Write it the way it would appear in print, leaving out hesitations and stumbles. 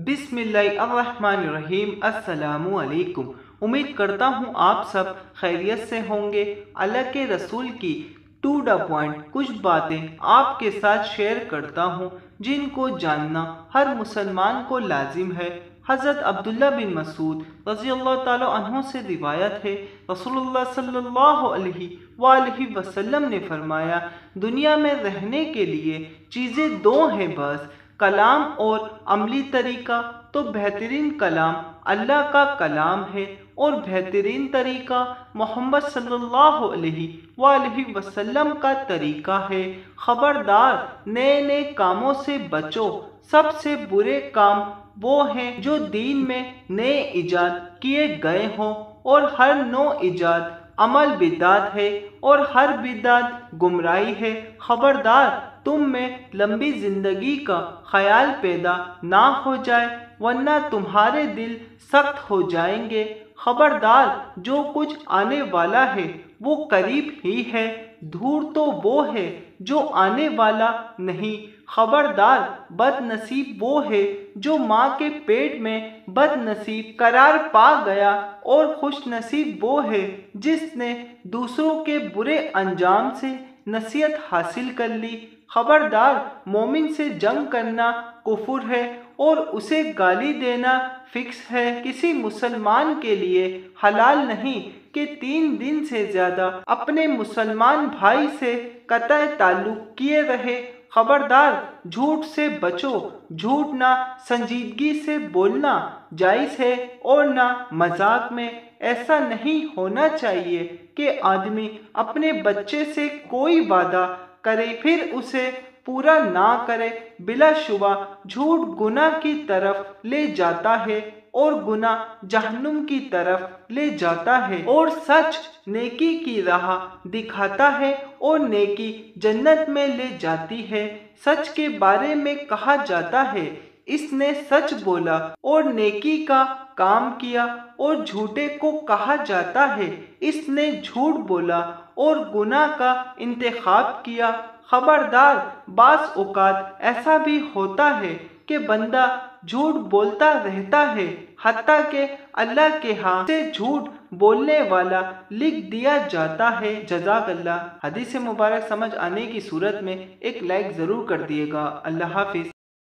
بسم اللہ الرحمن الرحیم۔ السلام علیکم۔ امید کرتا ہوں آپ سب خیریت سے ہوں گے۔ اللہ کے رسول کی ٹو دا پوائنٹ کچھ باتیں آپ کے ساتھ شیئر کرتا ہوں جن کو جاننا ہر مسلمان کو لازم ہے۔ حضرت عبداللہ بن مسعود رضی اللہ تعالیٰ عنہ سے روایت ہے، رسول اللہ صلی اللہ علیہ وآلہ وسلم نے فرمایا، دنیا میں رہنے کے لیے چیزیں دو ہیں بس، کلام اور عملی طریقہ۔ تو بہترین کلام اللہ کا کلام ہے اور بہترین طریقہ محمد صلی اللہ علیہ وآلہ وسلم کا طریقہ ہے۔ خبردار، نئے نئے کاموں سے بچو۔ سب سے برے کام وہ ہیں جو دین میں نئے ایجاد کیے گئے ہوں، اور ہر نو ایجاد عمل بدعت ہے اور ہر بدعت گمراہی ہے۔ خبردار، تم میں لمبی زندگی کا خیال پیدا نہ ہو جائے، ورنہ تمہارے دل سخت ہو جائیں گے۔ خبردار، جو کچھ آنے والا ہے وہ قریب ہی ہے، دور تو وہ ہے جو آنے والا نہیں۔ خبردار، بد نصیب وہ ہے جو ماں کے پیٹ میں بد نصیب قرار پا گیا، اور خوش نصیب وہ ہے جس نے دوسروں کے برے انجام سے نصیحت حاصل کر لی۔ خبردار، مومن سے جنگ کرنا کفر ہے اور اسے گالی دینا فسق ہے۔ کسی مسلمان کے لیے حلال نہیں کہ 3 دن سے زیادہ اپنے مسلمان بھائی سے قطع تعلق کیے رہے۔ خبردار، جھوٹ سے بچو۔ جھوٹ نہ سنجیدگی سے بولنا جائز ہے اور نہ مذاق میں۔ ایسا نہیں ہونا چاہیے کہ آدمی اپنے بچے سے کوئی وعدہ کرے پھر اسے پورا نہ کرے۔ بلا شبہ جھوٹ گناہ کی طرف لے جاتا ہے اور گناہ جہنم کی طرف لے جاتا ہے، اور سچ نیکی کی راہ دکھاتا ہے اور نیکی جنت میں لے جاتی ہے۔ سچ کے بارے میں کہا جاتا ہے، اس نے سچ بولا اور نیکی کا کام کیا، اور جھوٹے کو کہا جاتا ہے، اس نے جھوٹ بولا اور گناہ کا انتخاب کیا۔ خبردار، بعض اوقات ایسا بھی ہوتا ہے کہ بندہ جھوٹ بولتا رہتا ہے، حتیٰ کہ اللہ کے ہاں سے جھوٹ بولنے والا لکھ دیا جاتا ہے۔ جزاک اللہ۔ حدیث مبارک سمجھ آنے کی صورت میں ایک لائک ضرور کر دیے گا۔ اللہ حافظ۔